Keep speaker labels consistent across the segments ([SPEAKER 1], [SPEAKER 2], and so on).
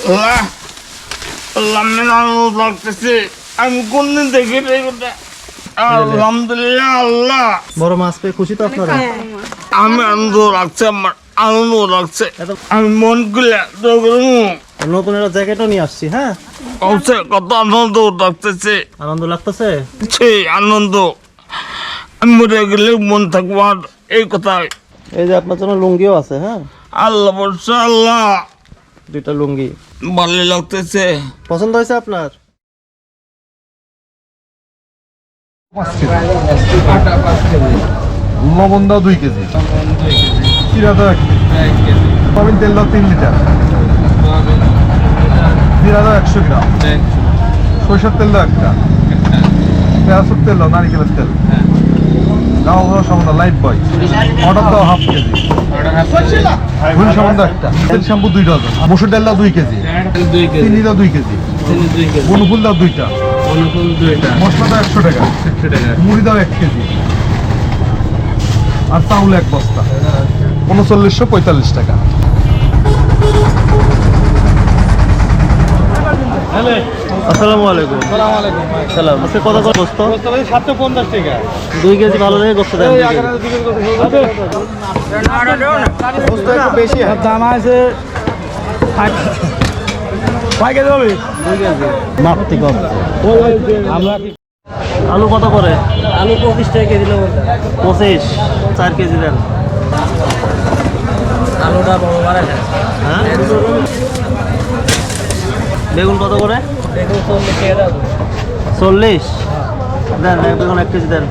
[SPEAKER 1] আল্লাহ আল্লাহ মেলানো লাগতেছে আমি কোনদিন দেখি রে ওটা আলহামদুলিল্লাহ আল্লাহ
[SPEAKER 2] বড় মাছ পেয়ে খুশি তো আপনারা?
[SPEAKER 1] আমি আনন্দ লাগছে আমার আনন্দ লাগছে আমি মন খুলে দৌড়াবো
[SPEAKER 2] নতুন একটা জ্যাকেটও নিয়ে আসছি। হ্যাঁ,
[SPEAKER 1] কত আনন্দ লাগতেছে
[SPEAKER 2] আনন্দ লাগতেছে।
[SPEAKER 1] সেই আনন্দ আমি মরে গেলে মন থাকবো আর এই কথায়।
[SPEAKER 2] এই যে আপনার জন্য লুঙ্গিও আছে। হ্যাঁ,
[SPEAKER 1] আল্লাহ বলছে আল্লাহ
[SPEAKER 2] 2টা লুঙ্গি
[SPEAKER 1] ভালো লাগতেছে।
[SPEAKER 2] পছন্দ হয়েছে আপনার?
[SPEAKER 3] লবণ দাও 2 কেজি, চিরা দাও 1 কেজি, সয়াবিন তেল দাও 3 লিটার, জিরা দাও 100 গ্রাম, সরিষার তেল দাও 1টা, পেঁয়াজের তেল দাও, নারিকেলের তেল দাও, সামান্য লাইট বয় অর্ডার দাও 1/2 কেজি, ভুল সামান্য 1টা, তেল শ্যাম্পু 2 ডজন, মসুর ডাল দাও 2 কেজি, চিনি দাও 2 কেজি, বনফুল দাও 2টা, মশলা দাও 100 টাকা, মুড়ি দাও 1 কেজি, আর চাউল 1 বস্তা, 3945 টাকা।
[SPEAKER 2] আসসালামু আলাইকুম। সালাম। আজকে কত করে গোস্ত?
[SPEAKER 3] 750 টাকা।
[SPEAKER 2] 2 কেজি ভালো দেখে গোস্ত দেন।
[SPEAKER 3] গোস্ত একটু বেশি দাম আছে। 5 কেজি হবে?
[SPEAKER 2] 2 কেজি মাপতে কম। আলু কত করে?
[SPEAKER 4] আলু 25 টাকা কেজি নেব।
[SPEAKER 2] 25, 4 কেজি দেন।
[SPEAKER 4] আলুটা বড় বাড়া যায়।
[SPEAKER 2] হ্যাঁ, বেগুন কত করে?
[SPEAKER 4] দেখুন 40 টাকা দাও।
[SPEAKER 2] 40 দেন। বেগুন 1 কেজি দেন।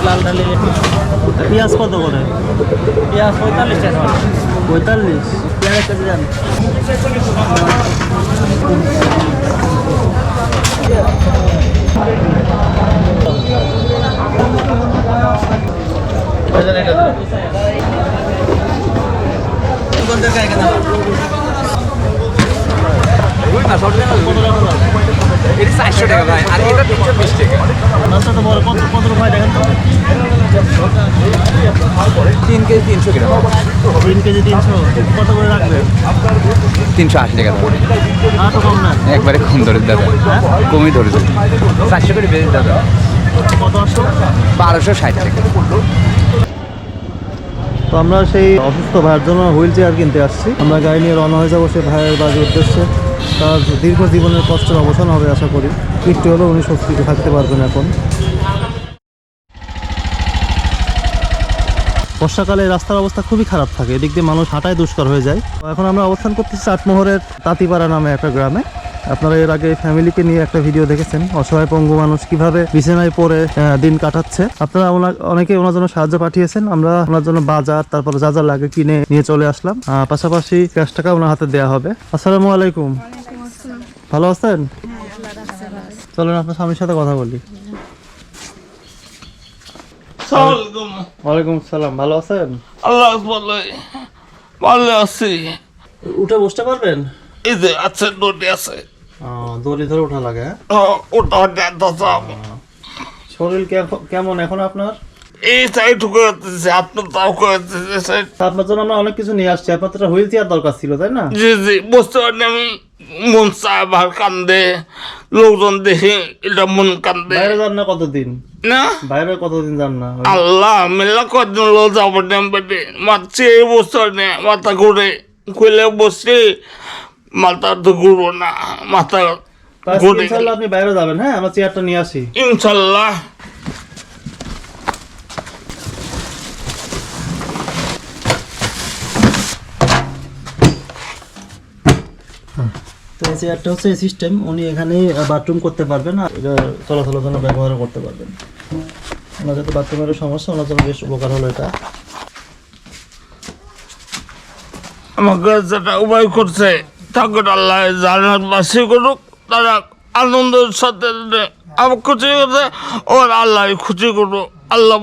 [SPEAKER 4] লাল ডালি
[SPEAKER 2] পেঁয়াজ কত করে?
[SPEAKER 4] পেঁয়াজ 45 টাকা।
[SPEAKER 2] 45, পেঁয়াজ 1 কেজি দেন।
[SPEAKER 5] এটা 400 টাকা ভাই, আর এটা 320 টাকা।
[SPEAKER 2] মাছটা তো বড়। কত রুপায় দেখেন তো?
[SPEAKER 5] 3 কেজি 300 গ্রাম,
[SPEAKER 2] 3 কেজি 300। কত করে রাখবেন?
[SPEAKER 5] 380 টাকা দাও।
[SPEAKER 2] আর তো কম না।
[SPEAKER 5] একবারে কম ধরে দাদা, কমই ধরে দেবে। 400 করে বেশি দাদা,
[SPEAKER 2] কত আসলো?
[SPEAKER 5] 1260 টাকা।
[SPEAKER 2] তো আমরা সেই অসুস্থ ভাইয়ের জন্য হুইল চেয়ার কিনতে আসছি। আমরা গাড়ি নিয়ে রওনা হয়ে যাবো সে ভাইয়ের বাড়ির উদ্দেশ্যে। তার দীর্ঘ জীবনের কষ্টের অবসান হবে আশা করি। একটু হলেও উনি স্বস্তিতে থাকতে পারবেন এখন। বর্ষাকালে রাস্তার অবস্থা খুবই খারাপ থাকে, এদিক দিয়ে মানুষ হাঁটায় দুষ্কর হয়ে যায়। তো এখন আমরা অবস্থান করতেছি চাটমোহরের তাঁতিপাড়া নামে একটা গ্রামে। আপনারা এর আগে ফ্যামিলিকে নিয়ে একটা ভিডিও দেখেছেন, অসহায় পঙ্গু মানুষ কিভাবে বিছানায় পড়ে দিন কাটাচ্ছে। আপনারা অনেকে ওনার জন্য সাহায্য পাঠিয়েছেন। আমরা ওনার জন্য বাজার, তারপর যা যা লাগে কিনে নিয়ে চলে আসলাম। পাশাপাশি ক্যাশ টাকা ওনার হাতে দেওয়া হবে। আসসালামু আলাইকুম। ভালো আছেন? চলেন আপনার স্বামীর সাথে কথা বলি। ওয়ালাইকুম আসসালাম। ভালো আছেন?
[SPEAKER 1] আল্লাহ ভালো আছি।
[SPEAKER 2] উঠে বসতে পারবেন?
[SPEAKER 1] এই যে আছে দড়ি আছে,
[SPEAKER 2] দড়ি ধরে ওঠা লাগে।
[SPEAKER 1] ওটা দাদা
[SPEAKER 2] শরীর কেমন এখন আপনার?
[SPEAKER 1] এই সাইড করতেছে, আপনার তাও করতেছে।
[SPEAKER 2] আপনার জন্য আমরা অনেক কিছু নিয়ে আসছি। আপনার তো একটা হুইল চেয়ার দরকার ছিল, তাই না?
[SPEAKER 1] জি জি, বুঝতে পারিনি আমি। মন চায় ভার কান্দে, লোকজন দেখে এটা মন কান্দে।
[SPEAKER 2] বাইরে যান না কতদিন?
[SPEAKER 1] না
[SPEAKER 2] বাইরে কতদিন যান না?
[SPEAKER 1] আল্লাহ মেলা কদিন লোক যাবো পেটে মারছে, বুঝতে পারিনি। মাথা ঘুরে খুলে বসে, মাথা তো ঘুরবো না, মাথা ঘুরে।
[SPEAKER 2] ইনশাআল্লাহ আপনি বাইরে যাবেন। হ্যাঁ, আমরা চেয়ারটা নিয়ে আসি
[SPEAKER 1] ইনশাল্লাহ।
[SPEAKER 2] তো এই চেয়ারটা হচ্ছে এই সিস্টেম। উনি এখানেই বাথরুম করতে পারবেন, আর এটা চলাচলের জন্য ব্যবহারও করতে পারবেন। ওনার যাতে বাথরুমের সমস্যা, ওনার জন্য বেশ উপকার হলো এটা।
[SPEAKER 1] আমাকে যেটা উপায় করছে ঠাকুর আল্লাহ জানার বাসী করুক, তারা আনন্দের সাথে আমার খুশি করছে, ওর আল্লাহ খুশি করবো। আল্লাহ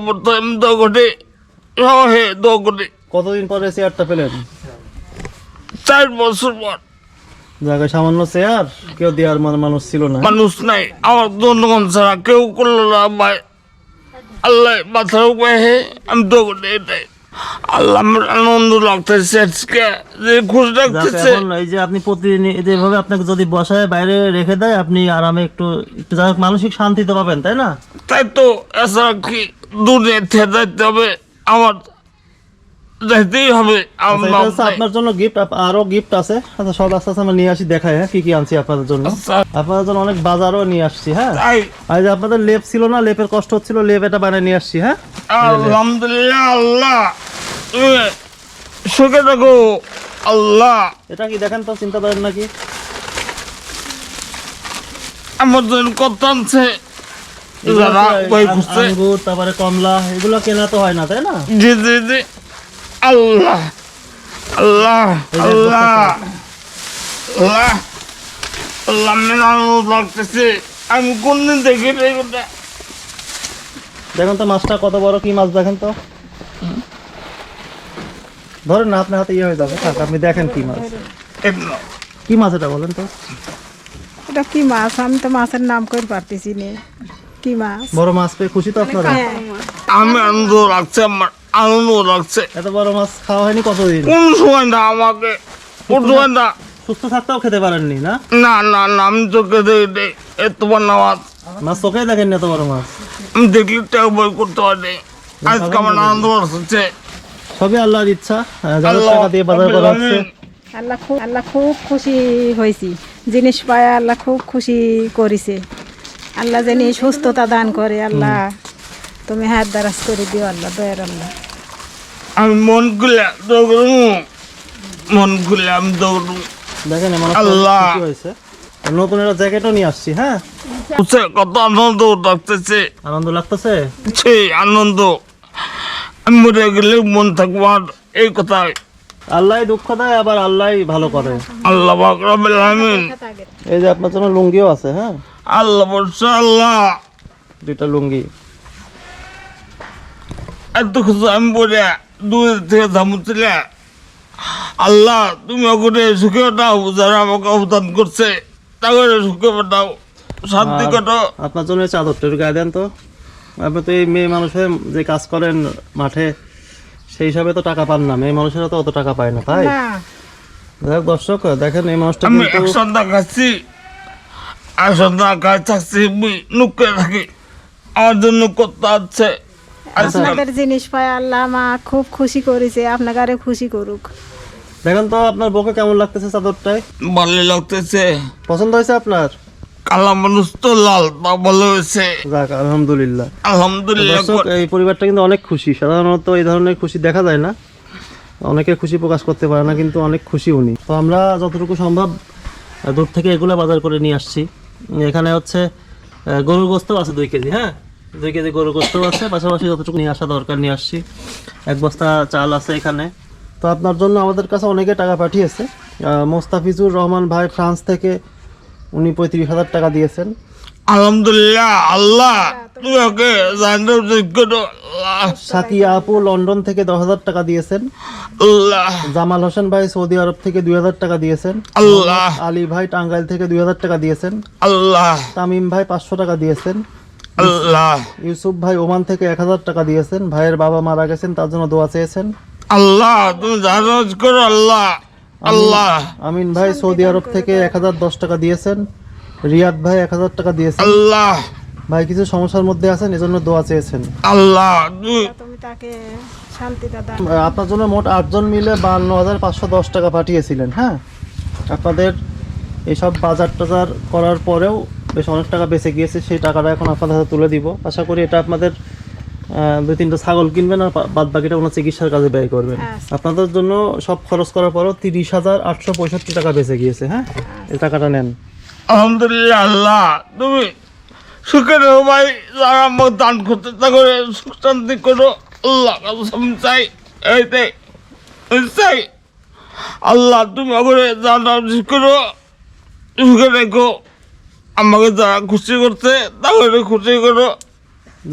[SPEAKER 1] দোঘটে হে দোঘটে।
[SPEAKER 2] কতদিন পরে চেয়ারটা পেলেন?
[SPEAKER 1] 4 বছর পর।
[SPEAKER 2] জায়গায় সামান্য চেয়ার, কেউ দেওয়ার মানুষ ছিল না।
[SPEAKER 1] মানুষ নাই আমার জনগণ ছাড়া, কেউ করলো না ভাই। আল্লাহ মাথার উপায় হে আমি দোঘটে, এটাই আল্লাহ আমার আনন্দ লাগতেছে আজকে যে খুশি
[SPEAKER 2] যাক,
[SPEAKER 1] লাগতেছে।
[SPEAKER 2] এখন এই যে আপনি প্রতিদিন যেভাবে আপনাকে যদি বসায় বাইরে রেখে দেয়, আপনি আরামে একটু একটু যাই হোক মানসিক শান্তি তো পাবেন, তাই না?
[SPEAKER 1] তাই তো এছাড়া কি দুনিয়াতে যাইতে হবে, আমার যাইতেই হবে।
[SPEAKER 2] আচ্ছা, এটা হচ্ছে আপনার জন্য গিফট। আরো গিফট আছে। আচ্ছা, সব আস্তে আস্তে আমরা নিয়ে আসি, দেখাই হ্যাঁ কি কি আনছি আপনাদের জন্য।
[SPEAKER 1] আচ্ছা।
[SPEAKER 2] আপনাদের জন্য অনেক বাজারও নিয়ে আসছি। হ্যাঁ,
[SPEAKER 1] তাই
[SPEAKER 2] আর যে আপনাদের লেপ ছিল না, লেপের কষ্ট হচ্ছিল, লেপ এটা বানিয়ে নিয়ে আসছি। হ্যাঁ,
[SPEAKER 1] আলহামদুলিল্লাহ আল্লাহ তুমি সুখে থাকো আল্লাহ।
[SPEAKER 2] এটা কি দেখেন তো, চিন্তা করেন নাকি?
[SPEAKER 1] আমার জন্য কত আনছে যারা বই খুঁজছে।
[SPEAKER 2] আঙ্গুর, তারপরে কমলা, এগুলো কেনা তো হয় না, তাই না?
[SPEAKER 1] জি জি জি আল্লাহ আল্লাহ আল্লাহ আল্লাহ আল্লাহ আমি আনন্দ লাগতেছে। আমি কোনদিন দেখি রে ওটা।
[SPEAKER 2] দেখেন তো মাছটা কত বড়, কি মাছ দেখেন তো। ধরেন না, আপনার হাতে ইয়ে হয়ে যাবে। থাক, আপনি দেখেন কি মাছ।
[SPEAKER 1] এগুলো
[SPEAKER 2] কি মাছ এটা বলেন তো?
[SPEAKER 6] এটা কি মাছ? আমি তো মাছের নাম করে পারতেছি না। কি মাছ?
[SPEAKER 2] বড় মাছ পেয়ে খুশি তো আপনারা?
[SPEAKER 1] আমি আনন্দ লাগছে, আমার আনন্দ লাগছে।
[SPEAKER 2] এত বড় মাছ খাওয়া হয়নি কতদিন?
[SPEAKER 1] কোন সময় না আমাকে কোন সময় না
[SPEAKER 2] সুস্থ থাকতেও খেতে পারেননি না?
[SPEAKER 1] না না না আমি তোকে দেখি এত বড় নামাজ
[SPEAKER 2] মাছ চোখে দেখেন এত বড় মাছ।
[SPEAKER 1] আমি দেখলি টাকা বই করতে পারি। আজকে আমার আনন্দ লাগছে।
[SPEAKER 2] সবই আল্লাহর ইচ্ছা। যাদের
[SPEAKER 1] আল্লাহ
[SPEAKER 2] টাকা দিয়ে বাজার করা হচ্ছে।
[SPEAKER 6] আল্লাহ খুব খুশি হয়েছি। জিনিস পায় আল্লাহ খুব খুশি করেছে। আল্লাহ জানি সুস্থতা দান করে। আল্লাহ তুমি হাত দারাজ করে দিও আল্লাহ, দয়ার আল্লাহ।
[SPEAKER 1] আমি মন খুলে দৌড়ু, মন খুলে আমি দৌড়ু।
[SPEAKER 2] দেখেন এমন
[SPEAKER 1] আল্লাহ।
[SPEAKER 2] খুশি হয়েছে। আর নতুন একটা জ্যাকেটও নিয়ে আসছি। হ্যাঁ,
[SPEAKER 1] বুঝছে কত আনন্দ লাগতেছে।
[SPEAKER 2] আনন্দ লাগতেছে।
[SPEAKER 1] সেই আনন্দ আমি মরে গেলে মন থাকবো আর এই কথাই।
[SPEAKER 2] আল্লাহ দুঃখ দেয়, আবার আল্লাহ ভালো করে।
[SPEAKER 1] আল্লাহ পাক রব্বুল আলামিন।
[SPEAKER 2] এই যে আপনার জন্য লুঙ্গিও আছে। হ্যাঁ,
[SPEAKER 1] আল্লাহ বলছে আল্লাহ
[SPEAKER 2] 2টা লুঙ্গি।
[SPEAKER 1] এত কিছু আমি বলে দূর থেকে ধামুছিলে। আল্লাহ তুমি ওখানে সুখে দাও, যারা আমাকে অবদান করছে তাদের সুখে দাও, শান্তি
[SPEAKER 2] আর
[SPEAKER 1] কাটো।
[SPEAKER 2] আপনার জন্য এই চাদরটা একটু গায়ে দেন তো। আপনি তো এই মেয়ে মানুষের যে কাজ করেন মাঠে, সেই হিসাবে তো টাকা পান না। মেয়ে মানুষেরা তো অত টাকা পায় না, তাই?
[SPEAKER 6] না,
[SPEAKER 2] দেখ দর্শক, দেখেন এই মানুষটা
[SPEAKER 1] আমি
[SPEAKER 2] কিন্তু
[SPEAKER 1] এক সন্ধ্যা খাচ্ছি, এক সন্ধ্যা খাই থাকছি, নুকে থাকি। আমার জন্য কত আছে। আজকে
[SPEAKER 6] আপনাদের জিনিস পায় আল্লাহ মা খুব খুশি করেছে। আপনাকে আরে খুশি করুক।
[SPEAKER 2] দেখেন তো আপনার বউকে কেমন লাগতেছে চাদরটায়?
[SPEAKER 1] ভালো লাগতেছে।
[SPEAKER 2] পছন্দ হয়েছে আপনার?
[SPEAKER 1] কালা মানুষ তো লাল, তা ভালো হয়েছে
[SPEAKER 2] যাক, আলহামদুলিল্লাহ।
[SPEAKER 1] আলহামদুলিল্লাহ।
[SPEAKER 2] দর্শক, এই পরিবারটা কিন্তু অনেক খুশি। সাধারণত এই ধরনের খুশি দেখা যায় না, অনেকে খুশি প্রকাশ করতে পারে না, কিন্তু অনেক খুশি উনি। তো আমরা যতটুকু সম্ভব দূর থেকে এগুলো বাজার করে নিয়ে আসছি। এখানে হচ্ছে গরুর গোস্ত আছে 2 কেজি। হ্যাঁ, 2 কেজি গরুর গোস্ত আছে, পাশাপাশি যতটুকু নিয়ে আসা দরকার নিয়ে আসছি। 1 বস্তা চাল আছে এখানে। তো আপনার জন্য আমাদের কাছে অনেকে টাকা পাঠিয়েছে। মোস্তাফিজুর রহমান ভাই ফ্রান্স থেকে, উনি 35,000 টাকা দিয়েছেন।
[SPEAKER 1] আলহামদুলিল্লাহ আল্লাহ তুমি ওকে জানার যোগ্য আল্লাহ
[SPEAKER 2] সাকিয়া আপু লন্ডন থেকে 10,000 টাকা দিয়েছেন।
[SPEAKER 1] আল্লাহ
[SPEAKER 2] জামাল হোসেন ভাই সৌদি আরব থেকে 2,000 টাকা দিয়েছেন।
[SPEAKER 1] আল্লাহ
[SPEAKER 2] আলী ভাই টাঙ্গাইল থেকে 2,000 টাকা দিয়েছেন।
[SPEAKER 1] আল্লাহ
[SPEAKER 2] তামিম ভাই 500 টাকা দিয়েছেন।
[SPEAKER 1] আল্লাহ
[SPEAKER 2] ইউসুফ ভাই ওমান থেকে 1,000 টাকা দিয়েছেন। ভাইয়ের বাবা মারা গেছেন, তার জন্য দোয়া চেয়েছেন।
[SPEAKER 1] আল্লাহ তুমি জানাজ করো আল্লাহ আল্লাহ
[SPEAKER 2] আমিন ভাই সৌদি আরব থেকে 1,010 টাকা দিয়েছেন। রিয়াদ ভাই 1,000 টাকা দিয়েছেন।
[SPEAKER 1] আল্লাহ
[SPEAKER 2] ভাই কিছু সমস্যার মধ্যে আছেন, এজন্য দোয়া চেয়েছেন।
[SPEAKER 1] আল্লাহ তুমি
[SPEAKER 6] তুমি তাকে শান্তিটা দান।
[SPEAKER 2] আপনার জন্য মোট 8 জন মিলে 52,510 টাকা পাঠিয়েছিলেন। হ্যাঁ, আপনাদের এইসব বাজার টাজার করার পরেও বেশ অনেক টাকা বেঁচে গিয়েছে। সেই টাকাটা এখন আপনাদের হাতে তুলে দিব। আশা করি এটা আপনাদের 2-3টা ছাগল কিনবেন আর বাদ বাকিটা ওনার চিকিৎসার কাজে ব্যয় করবেন। আপনাদের জন্য সব খরচ করার পরও 30,865 টাকা বেঁচে গিয়েছে। হ্যাঁ, এই টাকাটা নেন।
[SPEAKER 1] আলহামদুলিল্লাহ আল্লাহ তুমি সুখের ভাই যারা আমাকে দান করতে তা করে সুখ শান্তি করো আল্লাহ কাছে চাই। এইতে চাই আল্লাহ তুমি আমাকে জানা করো, সুখে রেখো। আমাকে যারা খুশি করছে তাহলে খুশি করো।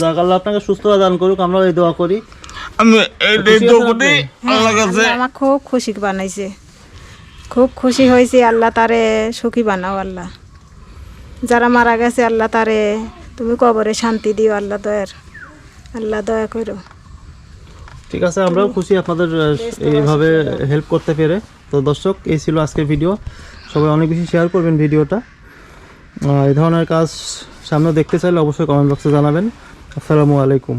[SPEAKER 2] যাক, আল্লাহ আপনাকে সুস্থতা দান করুক, আমরা এই দোয়া করি।
[SPEAKER 1] আমি এইটাই
[SPEAKER 2] খুশি
[SPEAKER 1] তো
[SPEAKER 2] আছেন
[SPEAKER 1] করি
[SPEAKER 2] আপনি?
[SPEAKER 1] আল্লাহ কাছে।
[SPEAKER 6] আল্লাহ আমার খুব খুশি বানাইছে, খুব খুশি হয়েছে। আল্লাহ তারে সুখী বানাও আল্লাহ। যারা মারা গেছে আল্লাহ তারে তুমি কবরে শান্তি দিও আল্লাহ, দয়া করো।
[SPEAKER 2] ঠিক আছে, আমরাও খুশি আপনাদের এইভাবে হেল্প করতে পেরে। তো দর্শক, এই ছিল আজকের ভিডিও। সবাই অনেক বেশি শেয়ার করবেন ভিডিওটা। এই ধরনের কাজ সামনে দেখতে চাইলে অবশ্যই কমেন্ট বক্সে জানাবেন। আসসালামু আলাইকুম।